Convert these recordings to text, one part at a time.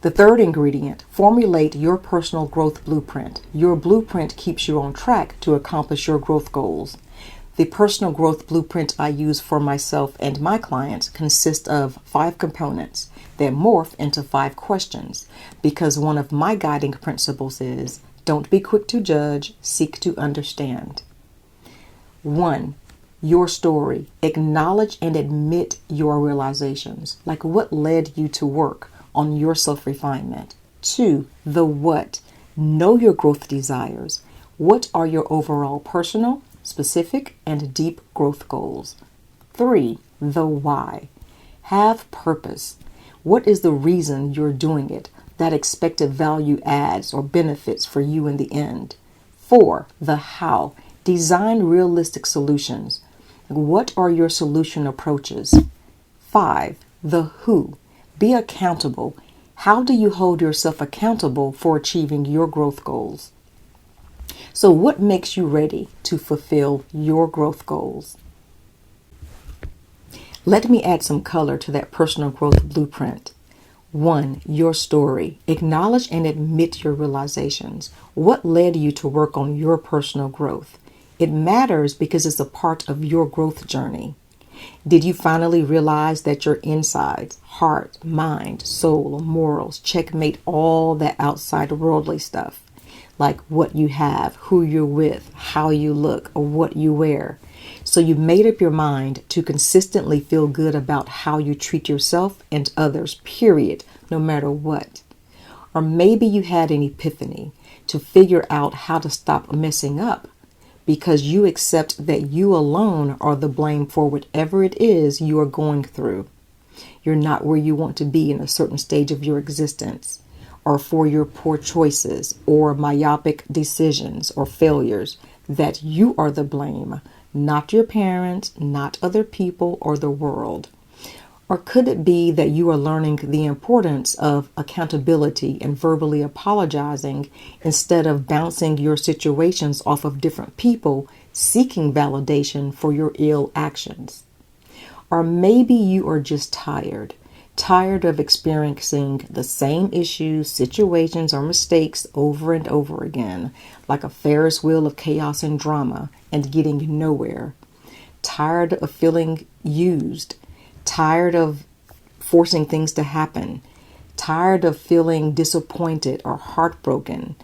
The third ingredient, formulate your personal growth blueprint. Your blueprint keeps you on track to accomplish your growth goals. The personal growth blueprint I use for myself and my clients consists of 5 components that morph into 5 questions, because one of my guiding principles is, don't be quick to judge, seek to understand. 1. Your story. Acknowledge and admit your realizations, like what led you to work on your self-refinement. 2. The what. Know your growth desires. What are your overall personal, specific, and deep growth goals? 3. The why. Have purpose. What is the reason you're doing it? That expected value adds or benefits for you in the end. 4. The how. Design realistic solutions. What are your solution approaches? 5. The who. Be accountable. How do you hold yourself accountable for achieving your growth goals? So what makes you ready to fulfill your growth goals? Let me add some color to that personal growth blueprint. 1. Your story. Acknowledge and admit your realizations. What led you to work on your personal growth? It matters because it's a part of your growth journey. Did you finally realize that your insides, heart, mind, soul, morals, checkmate all that outside worldly stuff? Like what you have, who you're with, how you look, or what you wear. So you made up your mind to consistently feel good about how you treat yourself and others, period, no matter what. Or maybe you had an epiphany to figure out how to stop messing up, because you accept that you alone are the blame for whatever it is you are going through. You're not where you want to be in a certain stage of your existence, or for your poor choices or myopic decisions or failures, that you are the blame, not your parents, not other people or the world. Or could it be that you are learning the importance of accountability and verbally apologizing instead of bouncing your situations off of different people, seeking validation for your ill actions? Or maybe you are just tired of experiencing the same issues, situations, or mistakes over and over again, like a Ferris wheel of chaos and drama, and getting nowhere. Tired of feeling used. Tired of forcing things to happen, tired of feeling disappointed or heartbroken,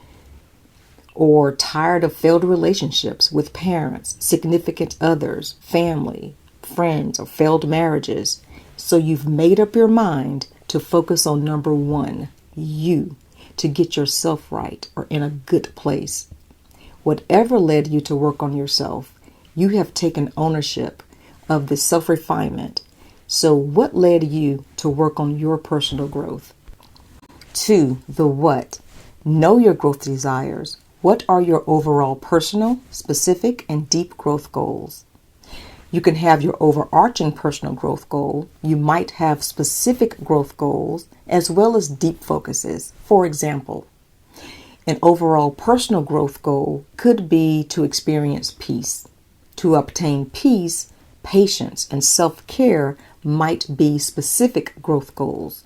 or tired of failed relationships with parents, significant others, family, friends, or failed marriages. So you've made up your mind to focus on number 1, you, to get yourself right or in a good place. Whatever led you to work on yourself, you have taken ownership of the self-refinement. So what led you to work on your personal growth? 2. The what. Know your growth desires. What are your overall personal, specific, and deep growth goals? You can have your overarching personal growth goal. You might have specific growth goals as well as deep focuses. For example, an overall personal growth goal could be to experience peace. To obtain peace, patience, and self-care might be specific growth goals.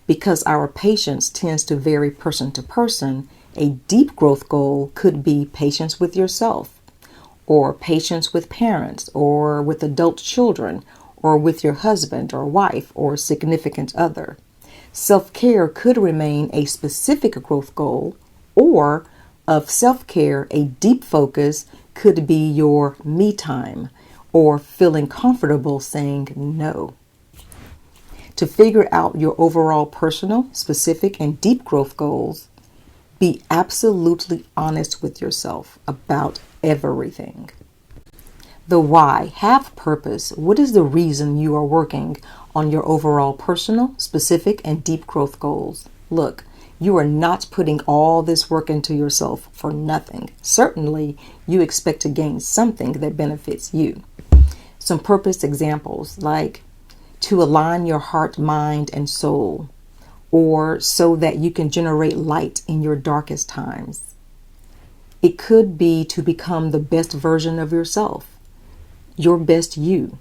Because our patience tends to vary person to person, a deep growth goal could be patience with yourself, or patience with parents, or with adult children, or with your husband or wife or significant other. Self-care could remain a specific growth goal, or of self-care, a deep focus could be your me time, or feeling comfortable saying no. To figure out your overall personal, specific, and deep growth goals, be absolutely honest with yourself about everything. The why. Have purpose. What is the reason you are working on your overall personal, specific, and deep growth goals? Look, you are not putting all this work into yourself for nothing. Certainly, you expect to gain something that benefits you. Some purpose examples like to align your heart, mind, and soul, or so that you can generate light in your darkest times. It could be to become the best version of yourself, your best you,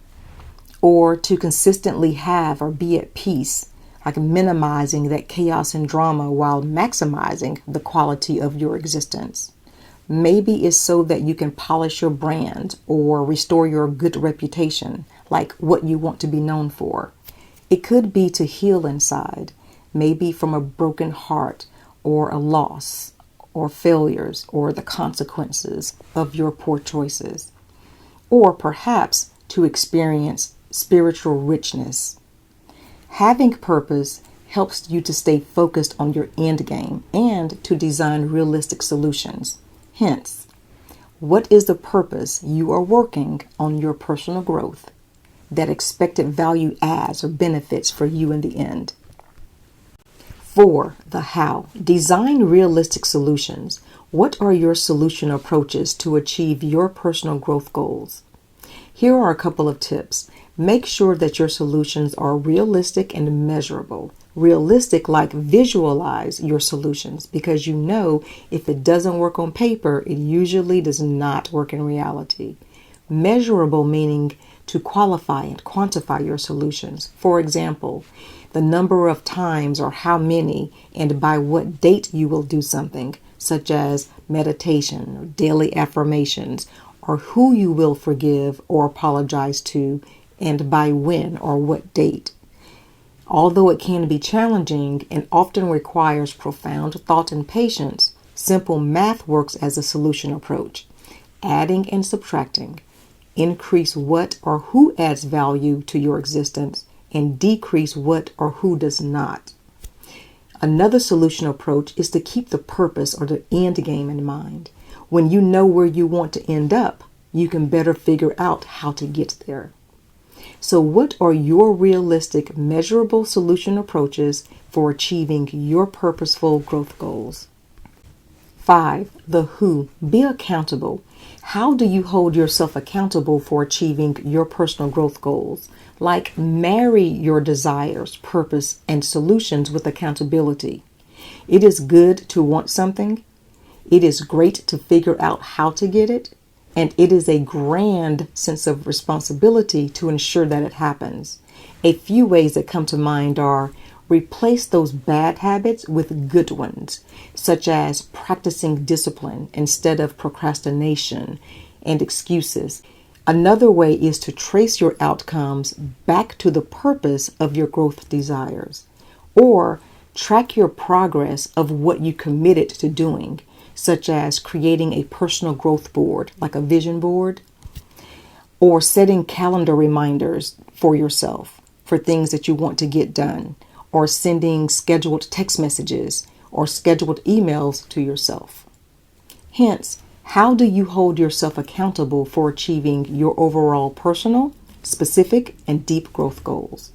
or to consistently have or be at peace, like minimizing that chaos and drama while maximizing the quality of your existence. Maybe it's so that you can polish your brand or restore your good reputation, like what you want to be known for. It could be to heal inside, maybe from a broken heart or a loss or failures or the consequences of your poor choices. Or perhaps to experience spiritual richness. Having purpose helps you to stay focused on your end game and to design realistic solutions. Hence, what is the purpose you are working on your personal growth that expected value adds or benefits for you in the end? 4. The how. Design realistic solutions. What are your solution approaches to achieve your personal growth goals? Here are a couple of tips. Make sure that your solutions are realistic and measurable. Realistic, like visualize your solutions, because you know if it doesn't work on paper, it usually does not work in reality. Measurable, meaning to qualify and quantify your solutions. For example, the number of times or how many and by what date you will do something, such as meditation or daily affirmations, or who you will forgive or apologize to, and by when or what date. Although it can be challenging and often requires profound thought and patience, simple math works as a solution approach. Adding and subtracting. Increase what or who adds value to your existence and decrease what or who does not. Another solution approach is to keep the purpose or the end game in mind. When you know where you want to end up, you can better figure out how to get there. So what are your realistic, measurable solution approaches for achieving your purposeful growth goals? 5. The who. Be accountable. How do you hold yourself accountable for achieving your personal growth goals? Like marry your desires, purpose, and solutions with accountability. It is good to want something. It is great to figure out how to get it. And it is a grand sense of responsibility to ensure that it happens. A few ways that come to mind are replace those bad habits with good ones, such as practicing discipline instead of procrastination and excuses. Another way is to trace your outcomes back to the purpose of your growth desires, or track your progress of what you committed to doing, such as creating a personal growth board, like a vision board, or setting calendar reminders for yourself for things that you want to get done, or sending scheduled text messages or scheduled emails to yourself. Hence, how do you hold yourself accountable for achieving your overall personal, specific, and deep growth goals?